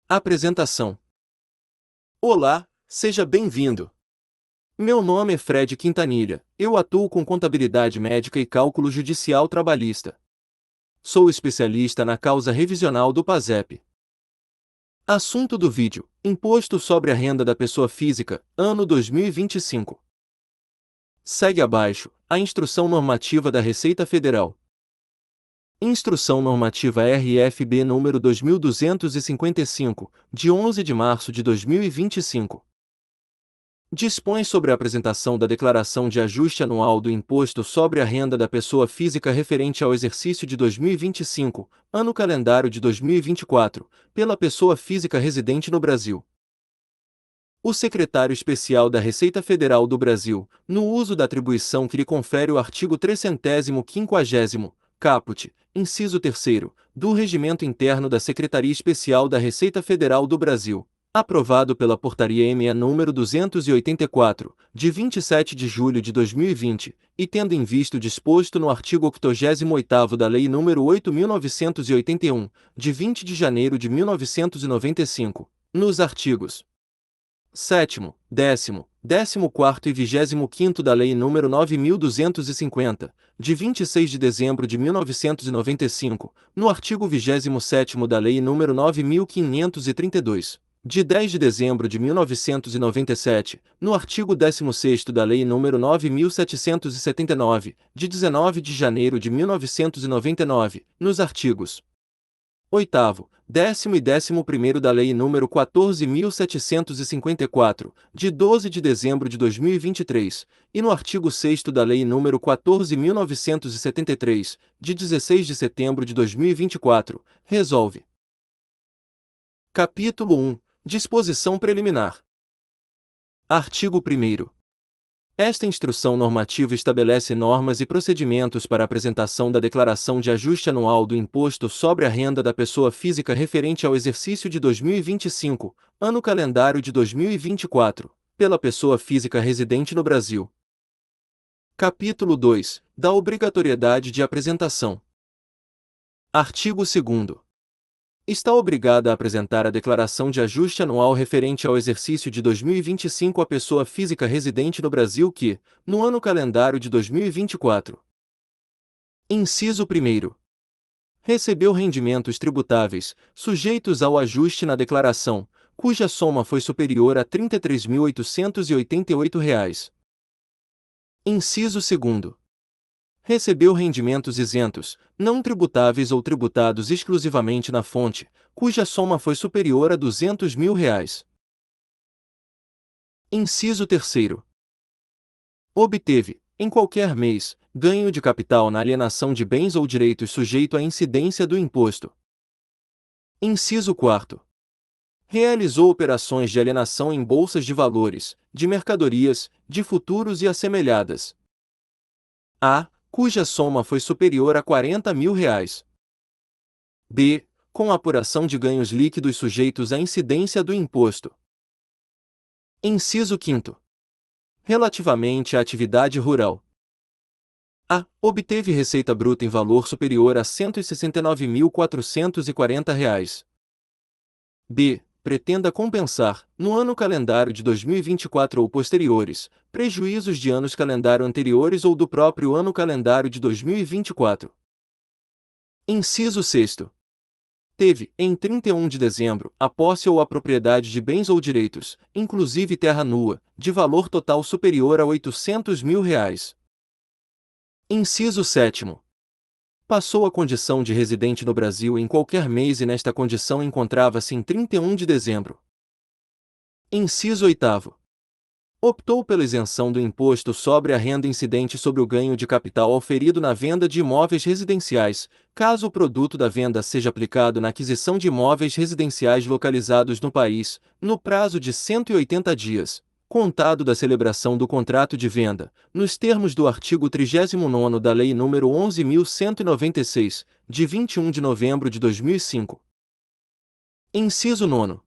Apresentação. Olá, seja bem-vindo. Meu nome é Fred Quintanilha, eu atuo com contabilidade médica e cálculo judicial trabalhista. Sou especialista na causa revisional do PASEP. Assunto do vídeo: Imposto sobre a renda da pessoa física, ano 2025. Segue abaixo a Instrução Normativa da Receita Federal. Instrução Normativa RFB número 2255, de 11 de março de 2025. Dispõe sobre a apresentação da declaração de ajuste anual do Imposto sobre a Renda da Pessoa Física referente ao exercício de 2025, ano calendário de 2024, pela pessoa física residente no Brasil. O Secretário Especial da Receita Federal do Brasil, no uso da atribuição que lhe confere o artigo 350, caput, inciso 3º, do Regimento Interno da Secretaria Especial da Receita Federal do Brasil, aprovado pela Portaria ME número 284, de 27 de julho de 2020, e tendo em vista o disposto no artigo 88º da Lei nº 8.981, de 20 de janeiro de 1995, nos artigos 7º, 10º, 14º e 25º da Lei nº 9.250, de 26 de dezembro de 1995, no artigo 27º da Lei nº 9.532, de 10 de dezembro de 1997, no artigo 16º da Lei nº 9.779, de 19 de janeiro de 1999, nos artigos 8º, 10º e 11º da Lei nº 14.754, de 12 de dezembro de 2023, e no artigo 6º da Lei nº 14.973, de 16 de setembro de 2024, resolve. Capítulo 1. Disposição preliminar. Artigo 1º. Esta instrução normativa estabelece normas e procedimentos para a apresentação da declaração de ajuste anual do Imposto sobre a Renda da Pessoa Física referente ao exercício de 2025, ano calendário de 2024, pela pessoa física residente no Brasil. Capítulo 2. Da obrigatoriedade de apresentação. Artigo 2º. Está obrigada a apresentar a declaração de ajuste anual referente ao exercício de 2025 a pessoa física residente no Brasil que, no ano calendário de 2024. Inciso 1º. Recebeu rendimentos tributáveis, sujeitos ao ajuste na declaração, cuja soma foi superior a R$ 33.888. Inciso 2º. Recebeu rendimentos isentos, não tributáveis ou tributados exclusivamente na fonte, cuja soma foi superior a R$ 200.000. Inciso 3º. Obteve, em qualquer mês, ganho de capital na alienação de bens ou direitos sujeito à incidência do imposto. Inciso 4º. Realizou operações de alienação em bolsas de valores, de mercadorias, de futuros e assemelhadas. A. Cuja soma foi superior a R$ 40.000. B. Com apuração de ganhos líquidos sujeitos à incidência do imposto. Inciso 5º. Relativamente à atividade rural. A. Obteve receita bruta em valor superior a R$ 169.440. B. Pretenda compensar, no ano calendário de 2024 ou posteriores, prejuízos de anos calendário anteriores ou do próprio ano calendário de 2024. Inciso 6º. Teve, em 31 de dezembro, a posse ou a propriedade de bens ou direitos, inclusive terra nua, de valor total superior a R$ 800.000. Inciso 7º. Passou a condição de residente no Brasil em qualquer mês e nesta condição encontrava-se em 31 de dezembro. Inciso 8º. Optou pela isenção do imposto sobre a renda incidente sobre o ganho de capital auferido na venda de imóveis residenciais, caso o produto da venda seja aplicado na aquisição de imóveis residenciais localizados no país, no prazo de 180 dias, contado da celebração do contrato de venda, nos termos do artigo 39º da Lei nº 11.196, de 21 de novembro de 2005. Inciso 9º.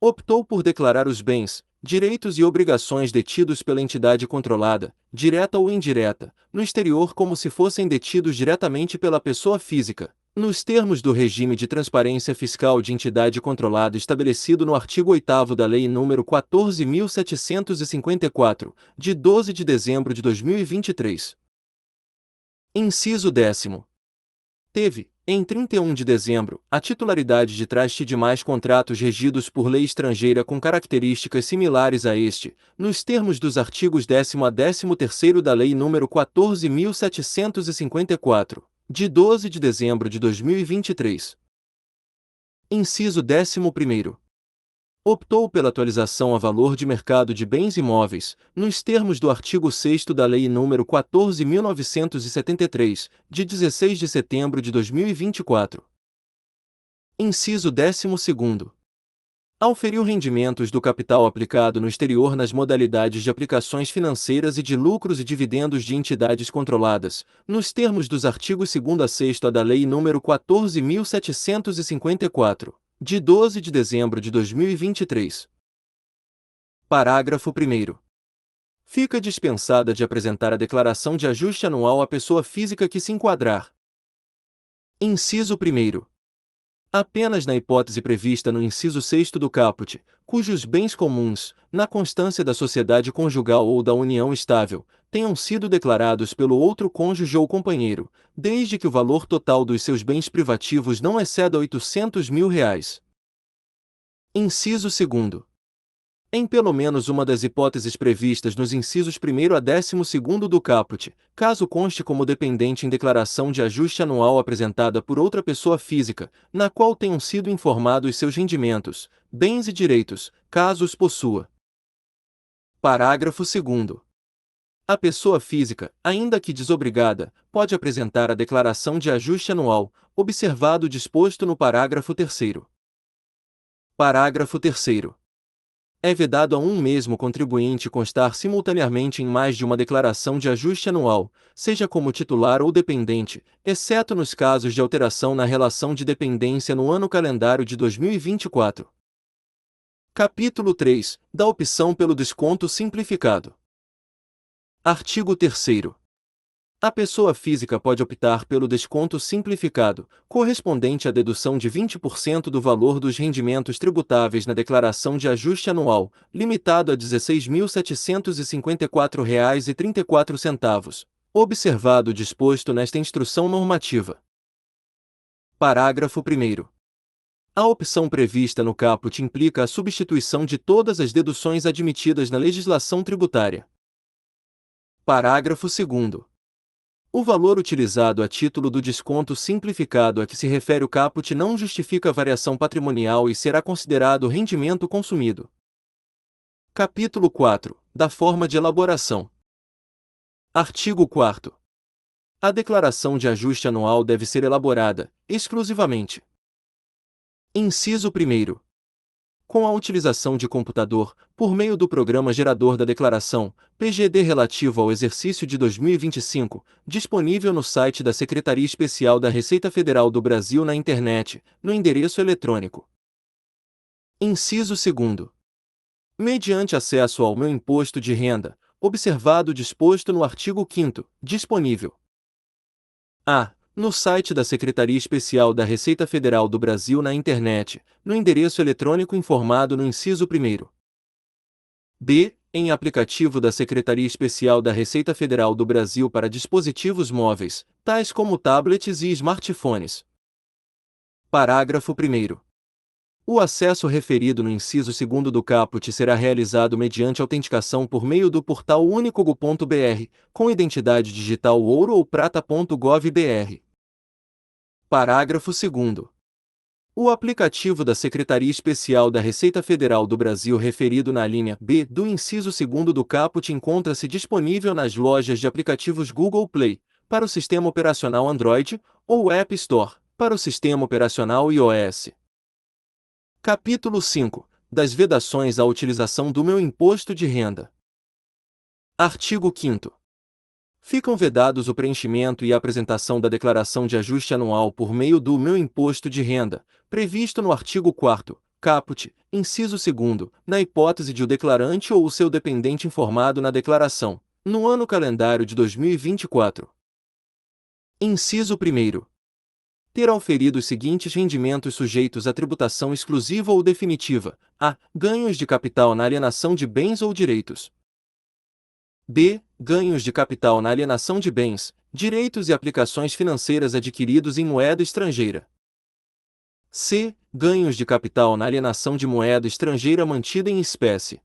Optou por declarar os bens, direitos e obrigações detidos pela entidade controlada, direta ou indireta, no exterior como se fossem detidos diretamente pela pessoa física, nos termos do regime de transparência fiscal de entidade controlada estabelecido no artigo 8º da Lei nº 14.754, de 12 de dezembro de 2023. Inciso 10º. Teve, em 31 de dezembro, a titularidade de trás demais contratos regidos por lei estrangeira com características similares a este, nos termos dos artigos 10º a 13º da Lei nº 14.754, de 12 de dezembro de 2023. Inciso 11º. Optou pela atualização a valor de mercado de bens imóveis, nos termos do artigo 6º da Lei nº 14.973, de 16 de setembro de 2024. Inciso 12º. Auferiu rendimentos do capital aplicado no exterior nas modalidades de aplicações financeiras e de lucros e dividendos de entidades controladas, nos termos dos artigos 2º a 6º da Lei nº 14.754, de 12 de dezembro de 2023. Parágrafo 1º. Fica dispensada de apresentar a declaração de ajuste anual a pessoa física que se enquadrar. Inciso 1º. Apenas na hipótese prevista no inciso 6º do caput, cujos bens comuns, na constância da sociedade conjugal ou da união estável, tenham sido declarados pelo outro cônjuge ou companheiro, desde que o valor total dos seus bens privativos não exceda R$ 800.000. Inciso 2º. Em pelo menos uma das hipóteses previstas nos incisos 1º a 12º do caput, caso conste como dependente em declaração de ajuste anual apresentada por outra pessoa física, na qual tenham sido informados seus rendimentos, bens e direitos, caso os possua. Parágrafo 2º. A pessoa física, ainda que desobrigada, pode apresentar a declaração de ajuste anual, observado o disposto no parágrafo 3º. Parágrafo 3º. É vedado a um mesmo contribuinte constar simultaneamente em mais de uma declaração de ajuste anual, seja como titular ou dependente, exceto nos casos de alteração na relação de dependência no ano calendário de 2024. Capítulo 3. Da opção pelo desconto simplificado. Artigo 3º. A pessoa física pode optar pelo desconto simplificado, correspondente à dedução de 20% do valor dos rendimentos tributáveis na declaração de ajuste anual, limitado a R$ 16.754,34, observado o disposto nesta instrução normativa. Parágrafo 1º. A opção prevista no caput implica a substituição de todas as deduções admitidas na legislação tributária. Parágrafo 2º. O valor utilizado a título do desconto simplificado a que se refere o caput não justifica variação patrimonial e será considerado rendimento consumido. Capítulo 4. Da forma de elaboração. Artigo 4º. A declaração de ajuste anual deve ser elaborada, exclusivamente. Inciso 1º. Com a utilização de computador, por meio do Programa Gerador da Declaração, PGD relativo ao exercício de 2025, disponível no site da Secretaria Especial da Receita Federal do Brasil na internet, no endereço eletrônico. Inciso 2º. Mediante acesso ao Meu Imposto de Renda, observado o disposto no artigo 5º, disponível a. No site da Secretaria Especial da Receita Federal do Brasil na internet, no endereço eletrônico informado no inciso 1º. B. Em aplicativo da Secretaria Especial da Receita Federal do Brasil para dispositivos móveis, tais como tablets e smartphones. Parágrafo 1º. O acesso referido no inciso 2º do caput será realizado mediante autenticação por meio do portal unicogo.br, com identidade digital ouro ou prata.gov.br. Parágrafo 2º. O aplicativo da Secretaria Especial da Receita Federal do Brasil referido na linha B do inciso 2º do caput encontra-se disponível nas lojas de aplicativos Google Play, para o sistema operacional Android, ou App Store, para o sistema operacional iOS. Capítulo 5. Das vedações à utilização do Meu Imposto de Renda. Artigo 5º. Ficam vedados o preenchimento e a apresentação da declaração de ajuste anual por meio do Meu Imposto de Renda, previsto no artigo 4º, caput, inciso 2º, na hipótese de o declarante ou o seu dependente informado na declaração, no ano calendário de 2024. Inciso 1º. ter auferido os seguintes rendimentos sujeitos à tributação exclusiva ou definitiva: a. Ganhos de capital na alienação de bens ou direitos. b. Ganhos de capital na alienação de bens, direitos e aplicações financeiras adquiridos em moeda estrangeira. c. Ganhos de capital na alienação de moeda estrangeira mantida em espécie.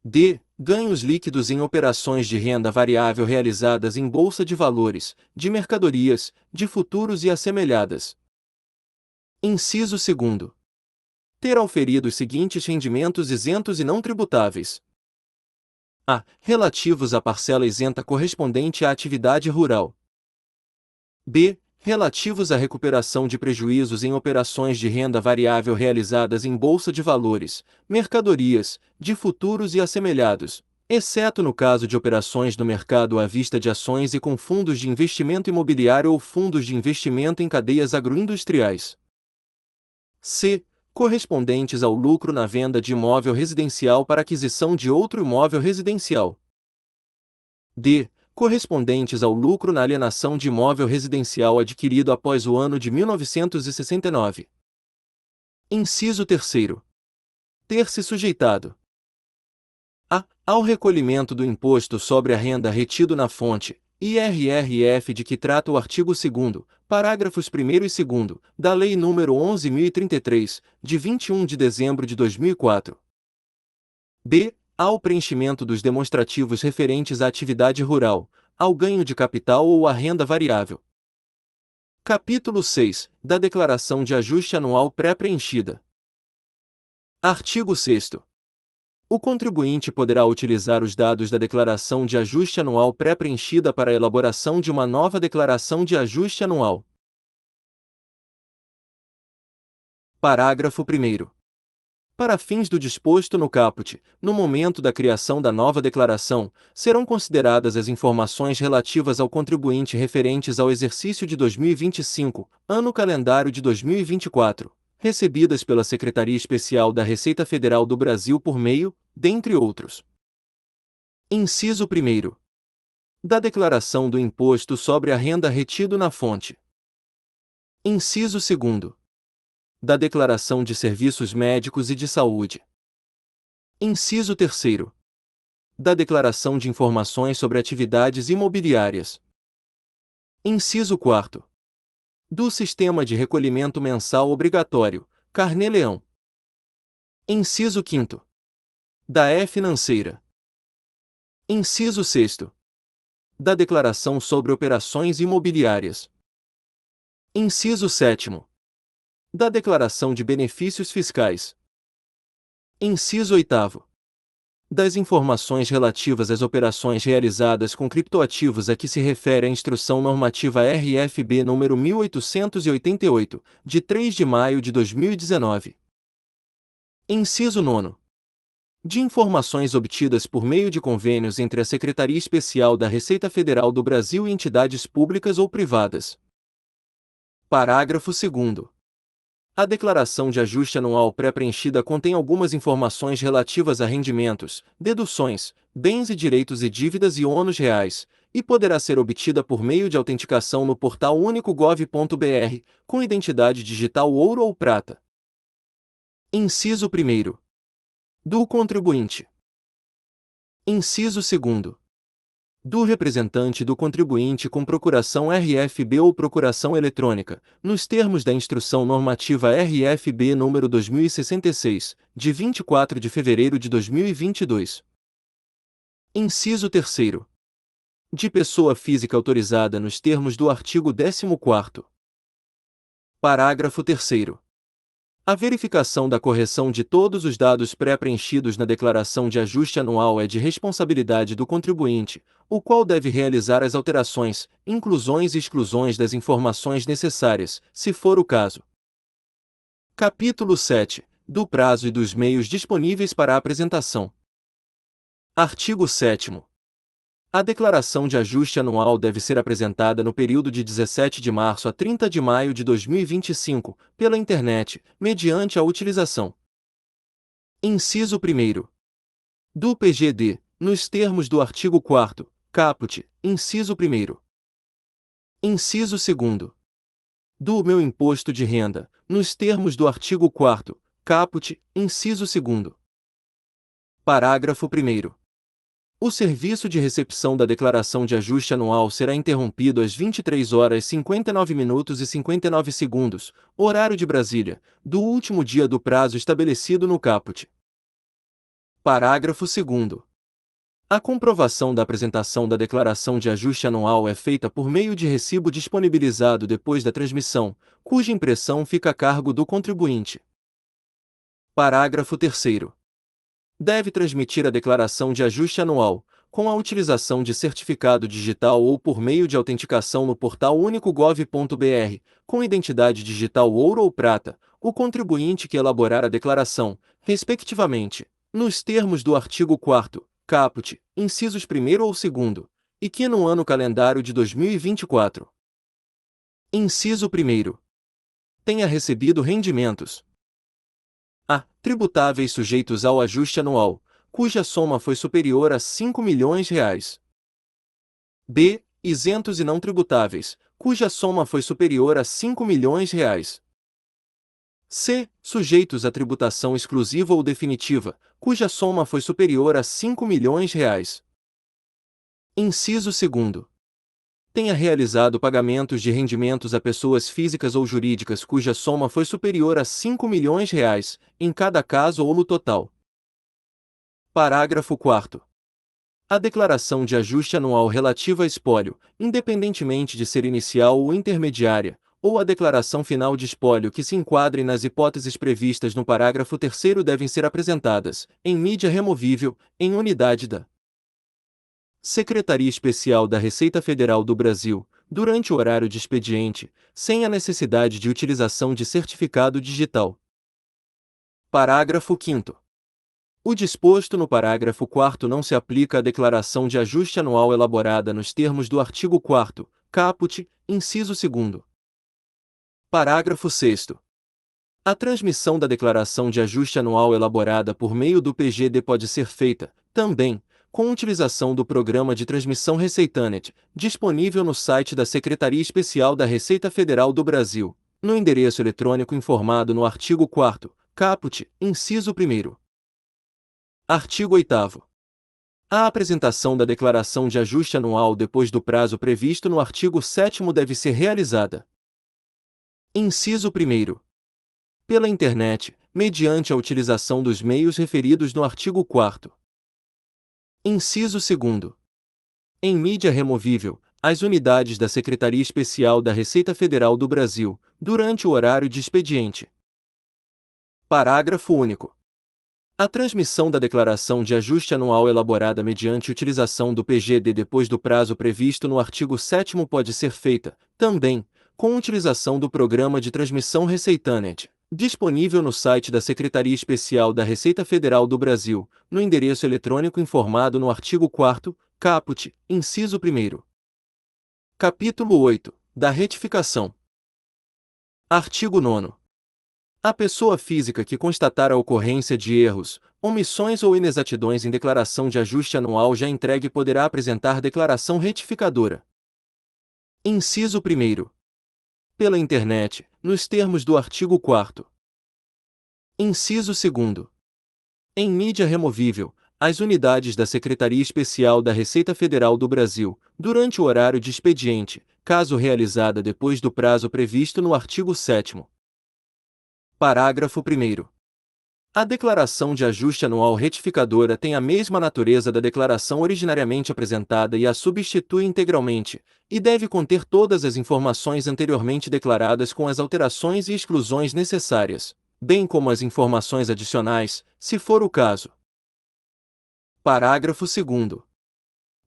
d. Ganhos líquidos em operações de renda variável realizadas em bolsa de valores, de mercadorias, de futuros e assemelhadas. Inciso 2º. Ter auferido os seguintes rendimentos isentos e não tributáveis: a. Relativos à parcela isenta correspondente à atividade rural. b. Relativos à recuperação de prejuízos em operações de renda variável realizadas em bolsa de valores, mercadorias, de futuros e assemelhados, exceto no caso de operações no mercado à vista de ações e com fundos de investimento imobiliário ou fundos de investimento em cadeias agroindustriais. c. Correspondentes ao lucro na venda de imóvel residencial para aquisição de outro imóvel residencial. d. Correspondentes ao lucro na alienação de imóvel residencial adquirido após o ano de 1969. Inciso 3º. Ter-se sujeitado a. Ao recolhimento do imposto sobre a renda retido na fonte, IRRF de que trata o artigo 2º, parágrafos 1º e 2º, da Lei nº 11.033, de 21 de dezembro de 2004. b. Ao preenchimento dos demonstrativos referentes à atividade rural, ao ganho de capital ou à renda variável. Capítulo 6. Da Declaração de Ajuste Anual Pré-preenchida. Artigo 6º. O contribuinte poderá utilizar os dados da Declaração de Ajuste Anual pré-preenchida para a elaboração de uma nova Declaração de Ajuste Anual. Parágrafo 1º. Para fins do disposto no caput, no momento da criação da nova declaração, serão consideradas as informações relativas ao contribuinte referentes ao exercício de 2025, ano calendário de 2024, recebidas pela Secretaria Especial da Receita Federal do Brasil por meio, dentre outros. Inciso 1º. Da declaração do imposto sobre a renda retido na fonte. Inciso 2º. Da declaração de serviços médicos e de saúde. Inciso 3º. Da declaração de informações sobre atividades imobiliárias. Inciso 4º. Do sistema de recolhimento mensal obrigatório, Carnê-Leão. Inciso 5º. Da E-financeira. Inciso 6º. Da declaração sobre operações imobiliárias. Inciso 7º. Da declaração de benefícios fiscais. Inciso 8º. Das informações relativas às operações realizadas com criptoativos a que se refere a Instrução Normativa RFB nº 1888, de 3 de maio de 2019. Inciso 9º. De informações obtidas por meio de convênios entre a Secretaria Especial da Receita Federal do Brasil e entidades públicas ou privadas. Parágrafo 2º. A declaração de ajuste anual pré-preenchida contém algumas informações relativas a rendimentos, deduções, bens e direitos e dívidas e ônus reais, e poderá ser obtida por meio de autenticação no portal único.gov.br, com identidade digital ouro ou prata. Inciso 1º. Do contribuinte. Inciso 2º. Do representante do contribuinte com procuração RFB ou procuração eletrônica, nos termos da Instrução Normativa RFB nº 2066, de 24 de fevereiro de 2022. Inciso 3º. De pessoa física autorizada nos termos do artigo 14º. Parágrafo 3º. A verificação da correção de todos os dados pré-preenchidos na declaração de ajuste anual é de responsabilidade do contribuinte, o qual deve realizar as alterações, inclusões e exclusões das informações necessárias, se for o caso. Capítulo 7. Do prazo e dos meios disponíveis para a apresentação. Artigo 7º. A declaração de ajuste anual deve ser apresentada no período de 17 de março a 30 de maio de 2025, pela internet, mediante a utilização. Inciso 1º. Do PGD, nos termos do artigo 4º, caput, inciso 1º. Inciso 2º. do meu imposto de renda, nos termos do artigo 4º, caput, inciso 2º. Parágrafo 1º. O serviço de recepção da declaração de ajuste anual será interrompido às 23 horas 59 minutos e 59 segundos, horário de Brasília, do último dia do prazo estabelecido no caput. Parágrafo 2º. A comprovação da apresentação da declaração de ajuste anual é feita por meio de recibo disponibilizado depois da transmissão, cuja impressão fica a cargo do contribuinte. Parágrafo 3º. Deve transmitir a declaração de ajuste anual, com a utilização de certificado digital ou por meio de autenticação no portal único.gov.br, com identidade digital ouro ou prata, o contribuinte que elaborar a declaração, respectivamente, nos termos do artigo 4º, caput, incisos 1º ou 2º, e que no ano calendário de 2024. Inciso 1º. Tenha recebido rendimentos: a. Tributáveis sujeitos ao ajuste anual, cuja soma foi superior a R$ 5 milhões. B. Isentos e não tributáveis, cuja soma foi superior a R$ 5 milhões. C. Sujeitos à tributação exclusiva ou definitiva, cuja soma foi superior a R$ 5 milhões. Inciso 2º. Tenha realizado pagamentos de rendimentos a pessoas físicas ou jurídicas cuja soma foi superior a R$ 5 milhões, em cada caso ou no total. Parágrafo 4º. A declaração de ajuste anual relativa a espólio, independentemente de ser inicial ou intermediária, ou a declaração final de espólio que se enquadrem nas hipóteses previstas no parágrafo 3º devem ser apresentadas, em mídia removível, em unidade da Secretaria Especial da Receita Federal do Brasil, durante o horário de expediente, sem a necessidade de utilização de certificado digital. Parágrafo 5º. O disposto no parágrafo 4º não se aplica à declaração de ajuste anual elaborada nos termos do artigo 4º, caput, inciso 2º. Parágrafo 6º. A transmissão da declaração de ajuste anual elaborada por meio do PGD pode ser feita, também, com utilização do programa de transmissão Receitanet, disponível no site da Secretaria Especial da Receita Federal do Brasil, no endereço eletrônico informado no artigo 4º, caput, inciso 1º. Artigo 8º. A apresentação da declaração de ajuste anual depois do prazo previsto no artigo 7º deve ser realizada: inciso 1º. Pela internet, mediante a utilização dos meios referidos no artigo 4º. Inciso 2º. Em mídia removível, às unidades da Secretaria Especial da Receita Federal do Brasil, durante o horário de expediente. Parágrafo único. A transmissão da declaração de ajuste anual elaborada mediante utilização do PGD depois do prazo previsto no artigo 7º pode ser feita, também, com utilização do programa de transmissão Receitanet, disponível no site da Secretaria Especial da Receita Federal do Brasil, no endereço eletrônico informado no artigo 4º, caput, inciso 1º. Capítulo 8. Da retificação. Artigo 9º. A pessoa física que constatar a ocorrência de erros, omissões ou inexatidões em declaração de ajuste anual já entregue poderá apresentar declaração retificadora. Inciso 1º. Pela internet, nos termos do artigo 4º. Inciso 2º. Em mídia removível, às unidades da Secretaria Especial da Receita Federal do Brasil, durante o horário de expediente, caso realizada depois do prazo previsto no artigo 7º. Parágrafo 1º. A declaração de ajuste anual retificadora tem a mesma natureza da declaração originariamente apresentada e a substitui integralmente, e deve conter todas as informações anteriormente declaradas com as alterações e exclusões necessárias, bem como as informações adicionais, se for o caso. Parágrafo 2º.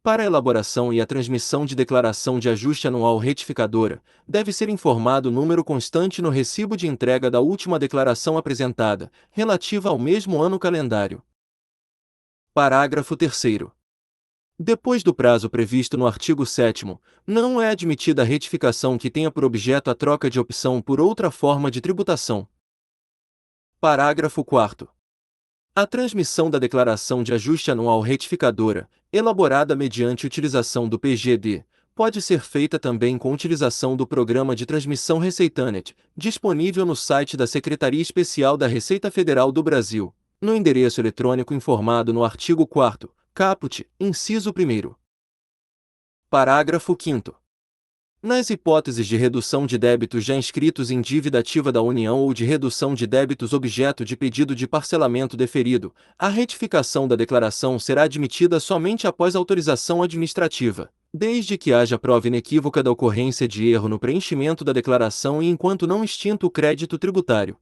Para a elaboração e a transmissão de declaração de ajuste anual retificadora, deve ser informado o número constante no recibo de entrega da última declaração apresentada, relativa ao mesmo ano calendário. Parágrafo 3º. Depois do prazo previsto no artigo 7º, não é admitida a retificação que tenha por objeto a troca de opção por outra forma de tributação. Parágrafo 4º. A transmissão da declaração de ajuste anual retificadora, elaborada mediante utilização do PGD, pode ser feita também com utilização do programa de transmissão Receitanet, disponível no site da Secretaria Especial da Receita Federal do Brasil, no endereço eletrônico informado no artigo 4º, caput, inciso 1º. Parágrafo 5º. Nas hipóteses de redução de débitos já inscritos em dívida ativa da União ou de redução de débitos objeto de pedido de parcelamento deferido, a retificação da declaração será admitida somente após autorização administrativa, desde que haja prova inequívoca da ocorrência de erro no preenchimento da declaração e enquanto não extinto o crédito tributário.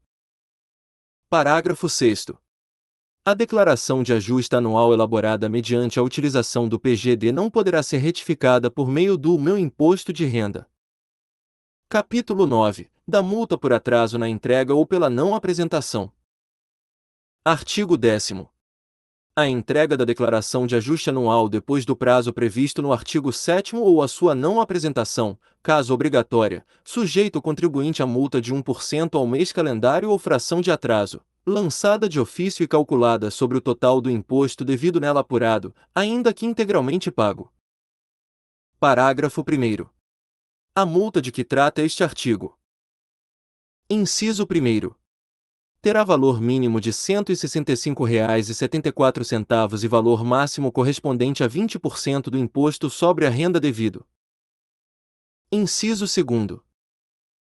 Parágrafo 6º. A declaração de ajuste anual elaborada mediante a utilização do PGD não poderá ser retificada por meio do meu imposto de renda. Capítulo 9. Da multa por atraso na entrega ou pela não apresentação. Artigo 10º. A entrega da declaração de ajuste anual depois do prazo previsto no artigo 7º ou a sua não apresentação, caso obrigatória, sujeita o contribuinte à multa de 1% ao mês calendário ou fração de atraso, lançada de ofício e calculada sobre o total do imposto devido nela apurado, ainda que integralmente pago. Parágrafo 1º. A multa de que trata este artigo. Inciso 1º. Terá valor mínimo de R$ 165,74 e valor máximo correspondente a 20% do imposto sobre a renda devido. Inciso 2º.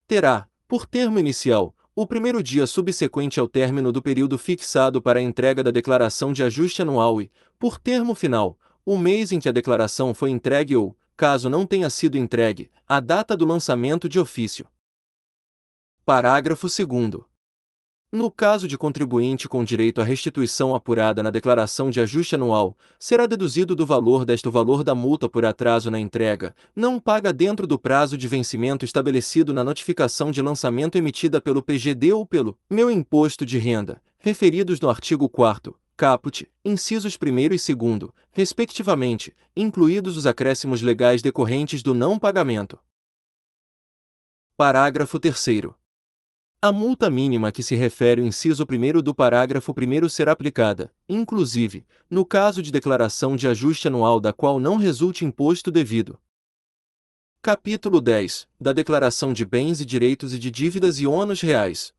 Terá, por termo inicial, o primeiro dia subsequente ao término do período fixado para a entrega da declaração de ajuste anual e, por termo final, o mês em que a declaração foi entregue ou, caso não tenha sido entregue, a data do lançamento de ofício. Parágrafo 2º. No caso de contribuinte com direito à restituição apurada na declaração de ajuste anual, será deduzido do valor desta o valor da multa por atraso na entrega, não paga dentro do prazo de vencimento estabelecido na notificação de lançamento emitida pelo PGD ou pelo meu imposto de renda, referidos no artigo 4º, caput, incisos 1º e 2º, respectivamente, incluídos os acréscimos legais decorrentes do não pagamento. Parágrafo 3º. A multa mínima a que se refere o inciso 1º do parágrafo 1º será aplicada, inclusive, no caso de declaração de ajuste anual da qual não resulte imposto devido. Capítulo 10. Da declaração de bens e direitos e de dívidas e ônus reais.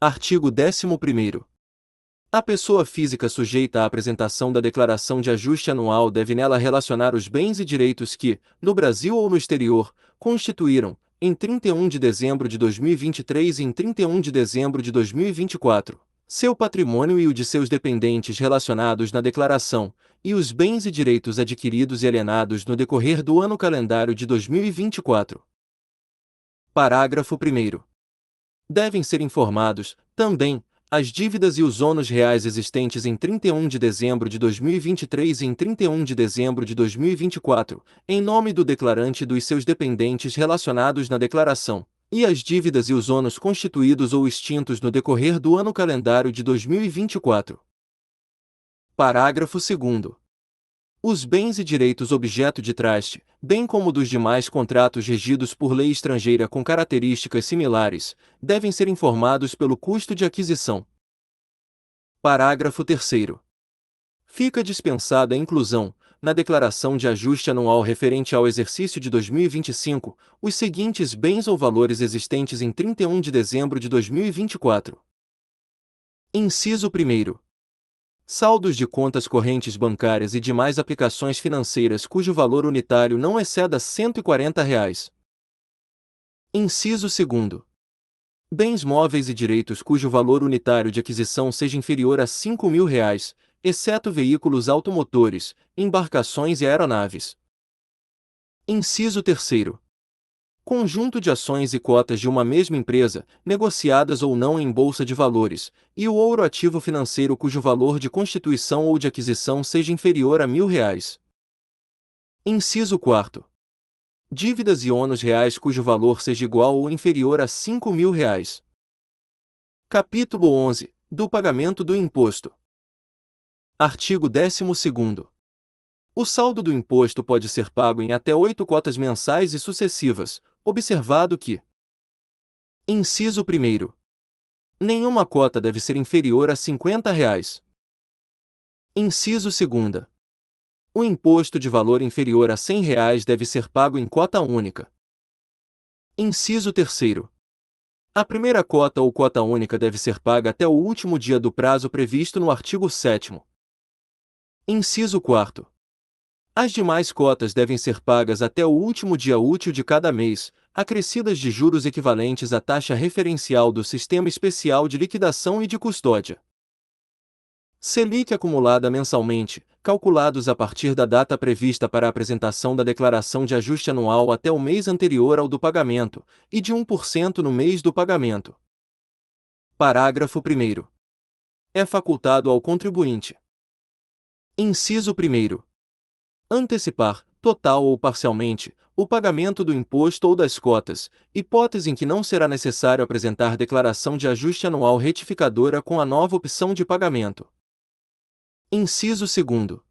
Artigo 11º. A pessoa física sujeita à apresentação da declaração de ajuste anual deve nela relacionar os bens e direitos que, no Brasil ou no exterior, constituíram, em 31 de dezembro de 2023 e em 31 de dezembro de 2024, seu patrimônio e o de seus dependentes relacionados na declaração, e os bens e direitos adquiridos e alienados no decorrer do ano calendário de 2024. Parágrafo 1º. Devem ser informados, também, as dívidas e os ônus reais existentes em 31 de dezembro de 2023 e em 31 de dezembro de 2024, em nome do declarante e dos seus dependentes relacionados na declaração, e as dívidas e os ônus constituídos ou extintos no decorrer do ano calendário de 2024. Parágrafo 2º. Os bens e direitos objeto de traste, bem como dos demais contratos regidos por lei estrangeira com características similares, devem ser informados pelo custo de aquisição. Parágrafo 3º. Fica dispensada a inclusão, na declaração de ajuste anual referente ao exercício de 2025, os seguintes bens ou valores existentes em 31 de dezembro de 2024. Inciso 1º. Saldos de contas correntes bancárias e demais aplicações financeiras cujo valor unitário não exceda R$ 140. Inciso 2º. Bens móveis e direitos cujo valor unitário de aquisição seja inferior a R$ 5.000, exceto veículos automotores, embarcações e aeronaves. Inciso 3º. Conjunto de ações e cotas de uma mesma empresa, negociadas ou não em bolsa de valores, e o ouro ativo financeiro cujo valor de constituição ou de aquisição seja inferior a R$ 1.000. Inciso 4º. Dívidas e ônus reais cujo valor seja igual ou inferior a R$ 5.000. Capítulo 11. Do pagamento do imposto. Artigo 12º. O saldo do imposto pode ser pago em até 8 cotas mensais e sucessivas, observado que: Inciso 1º. Nenhuma cota deve ser inferior a R$ 50. Inciso 2º. O imposto de valor inferior a R$ 100 deve ser pago em cota única. Inciso 3º. A primeira cota ou cota única deve ser paga até o último dia do prazo previsto no artigo 7º. Inciso 4º. As demais cotas devem ser pagas até o último dia útil de cada mês, acrescidas de juros equivalentes à taxa referencial do Sistema Especial de Liquidação e de Custódia. Selic acumulada mensalmente, calculados a partir da data prevista para a apresentação da declaração de ajuste anual até o mês anterior ao do pagamento, e de 1% no mês do pagamento. Parágrafo 1º. É facultado ao contribuinte. Inciso 1º. Antecipar, total ou parcialmente, o pagamento do imposto ou das cotas, hipótese em que não será necessário apresentar declaração de ajuste anual retificadora com a nova opção de pagamento. Inciso 2º.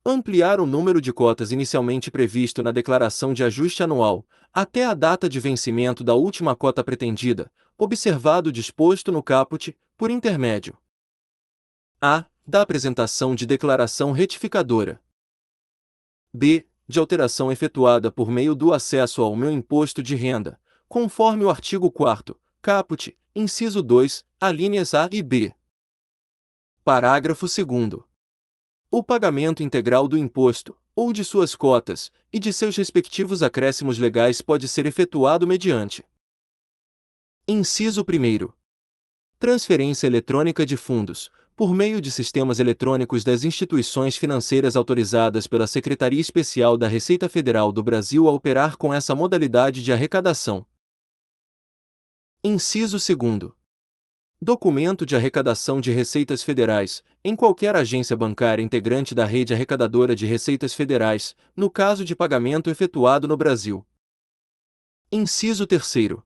Ampliar o número de cotas inicialmente previsto na declaração de ajuste anual, até a data de vencimento da última cota pretendida, observado o disposto no caput, por intermédio a. Da apresentação de declaração retificadora. B. De alteração efetuada por meio do acesso ao meu imposto de renda, conforme o artigo 4º, caput, inciso 2, alíneas A e B. Parágrafo 2º. O pagamento integral do imposto, ou de suas cotas, e de seus respectivos acréscimos legais pode ser efetuado mediante: Inciso 1º. Transferência eletrônica de fundos, por meio de sistemas eletrônicos das instituições financeiras autorizadas pela Secretaria Especial da Receita Federal do Brasil a operar com essa modalidade de arrecadação. Inciso 2º. Documento de arrecadação de receitas federais, em qualquer agência bancária integrante da rede arrecadadora de receitas federais, no caso de pagamento efetuado no Brasil. Inciso 3º.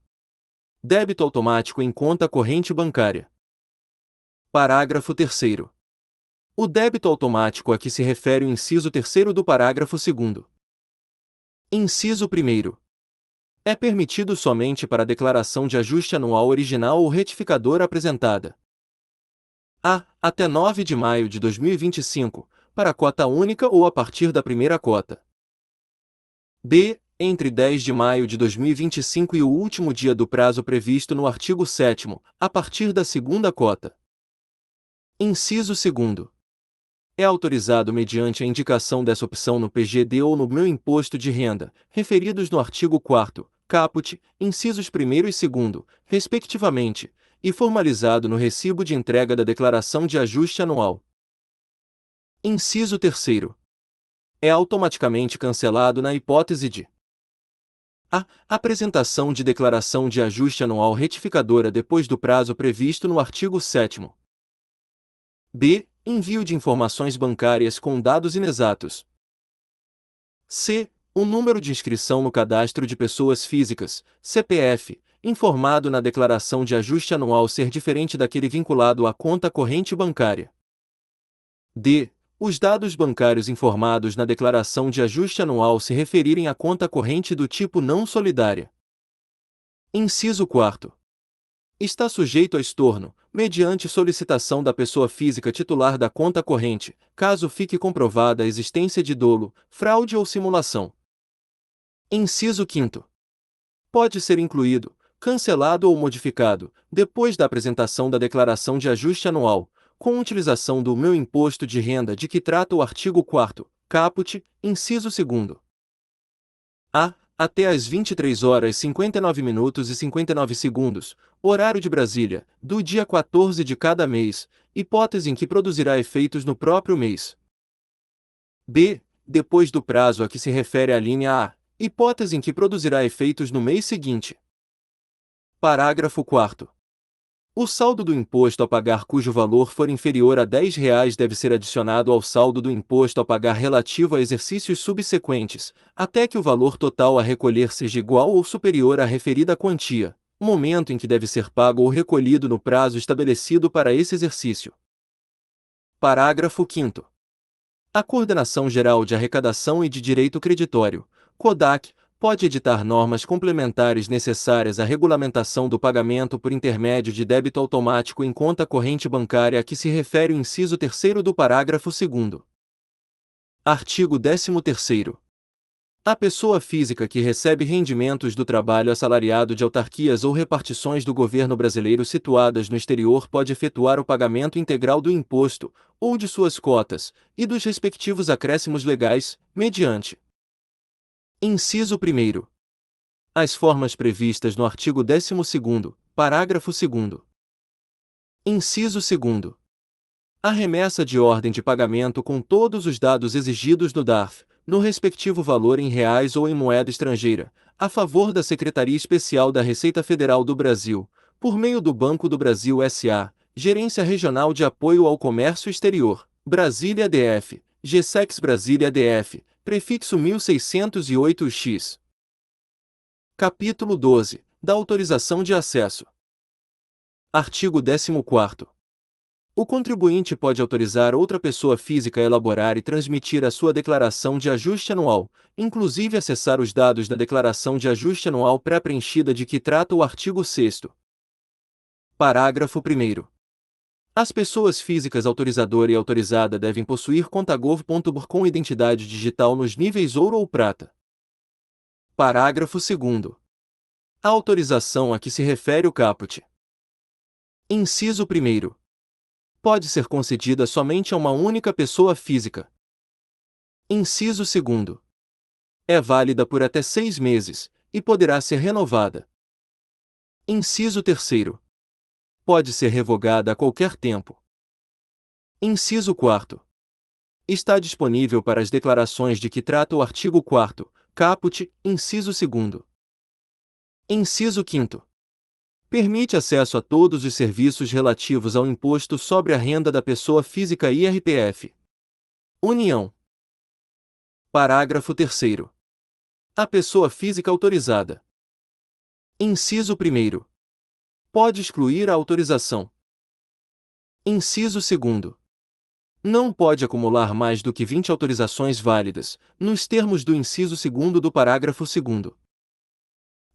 Débito automático em conta corrente bancária. Parágrafo 3º. O débito automático a que se refere o inciso 3º do parágrafo 2º. Inciso 1º. É permitido somente para a declaração de ajuste anual original ou retificadora apresentada a. Até 9 de maio de 2025, para a cota única ou a partir da primeira cota. b. Entre 10 de maio de 2025 e o último dia do prazo previsto no artigo 7º, a partir da segunda cota. Inciso 2º. É autorizado mediante a indicação dessa opção no PGD ou no meu imposto de renda, referidos no artigo 4º, caput, incisos 1º e 2º, respectivamente, e formalizado no recibo de entrega da declaração de ajuste anual. Inciso 3º. É automaticamente cancelado na hipótese de a. Apresentação de declaração de ajuste anual retificadora depois do prazo previsto no artigo 7º. b. Envio de informações bancárias com dados inexatos. c. O número de inscrição no Cadastro de Pessoas Físicas, CPF, informado na declaração de ajuste anual ser diferente daquele vinculado à conta corrente bancária. d. Os dados bancários informados na declaração de ajuste anual se referirem à conta corrente do tipo não solidária. Inciso 4º. Está sujeito a estorno, mediante solicitação da pessoa física titular da conta corrente, caso fique comprovada a existência de dolo, fraude ou simulação. Inciso 5º. Pode ser incluído, cancelado ou modificado, depois da apresentação da declaração de ajuste anual, com utilização do meu imposto de renda de que trata o artigo 4º, caput, inciso 2º. A. Até às 23h59min e 59 segundos, horário de Brasília, do dia 14 de cada mês, hipótese em que produzirá efeitos no próprio mês. b. Depois do prazo a que se refere a linha A, hipótese em que produzirá efeitos no mês seguinte. Parágrafo 4º. O saldo do imposto a pagar cujo valor for inferior a R$ 10 deve ser adicionado ao saldo do imposto a pagar relativo a exercícios subsequentes, até que o valor total a recolher seja igual ou superior à referida quantia, momento em que deve ser pago ou recolhido no prazo estabelecido para esse exercício. Parágrafo 5º. A Coordenação Geral de Arrecadação e de Direito Creditório, CODAC, pode editar normas complementares necessárias à regulamentação do pagamento por intermédio de débito automático em conta corrente bancária a que se refere o inciso 3º do parágrafo 2º. Artigo 13º. A pessoa física que recebe rendimentos do trabalho assalariado de autarquias ou repartições do governo brasileiro situadas no exterior pode efetuar o pagamento integral do imposto, ou de suas cotas, e dos respectivos acréscimos legais, mediante: Inciso 1º. As formas previstas no artigo 12º, parágrafo 2º. Inciso 2º. A remessa de ordem de pagamento com todos os dados exigidos no DARF, no respectivo valor em reais ou em moeda estrangeira, a favor da Secretaria Especial da Receita Federal do Brasil, por meio do Banco do Brasil S.A., Gerência Regional de Apoio ao Comércio Exterior, Brasília DF, GSEX Brasília DF, prefixo 1608-X. Capítulo 12. Da autorização de acesso. Artigo 14º. O contribuinte pode autorizar outra pessoa física a elaborar e transmitir a sua declaração de ajuste anual, inclusive acessar os dados da declaração de ajuste anual pré-preenchida de que trata o artigo 6º. Parágrafo 1º. As pessoas físicas autorizadora e autorizada devem possuir conta gov.br com identidade digital nos níveis ouro ou prata. Parágrafo 2º. A autorização a que se refere o caput. Inciso 1º. Pode ser concedida somente a uma única pessoa física. Inciso 2º. É válida por até 6 meses, e poderá ser renovada. Inciso 3º. Pode ser revogada a qualquer tempo. Inciso 4º. Está disponível para as declarações de que trata o artigo 4º, caput, inciso 2º. Inciso 5º. Permite acesso a todos os serviços relativos ao Imposto sobre a Renda da Pessoa Física IRPF. União. Parágrafo 3º. A pessoa física autorizada. Inciso 1º. Pode excluir a autorização. Inciso 2º. Não pode acumular mais do que 20 autorizações válidas, nos termos do inciso 2º do parágrafo 2º.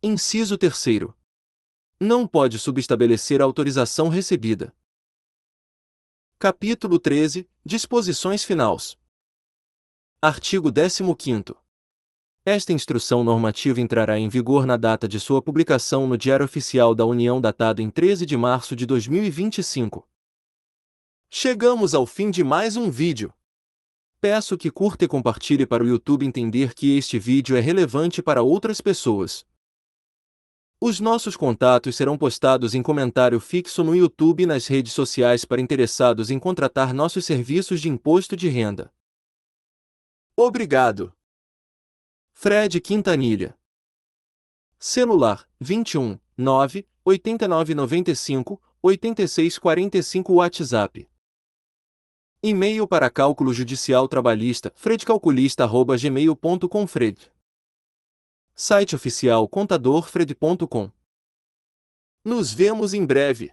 Inciso 3º. Não pode subestabelecer a autorização recebida. Capítulo 13. Disposições finais. Artigo 15º. Esta instrução normativa entrará em vigor na data de sua publicação no Diário Oficial da União datado em 13 de março de 2025. Chegamos ao fim de mais um vídeo. Peço que curta e compartilhe para o YouTube entender que este vídeo é relevante para outras pessoas. Os nossos contatos serão postados em comentário fixo no YouTube e nas redes sociais para interessados em contratar nossos serviços de imposto de renda. Obrigado. Fred Quintanilha. Celular: 21 9 89 95 86 45. WhatsApp. E-mail para cálculo judicial trabalhista: fredcalculista@gmail.com. Fred. Site oficial contadorfred.com. Nos vemos em breve.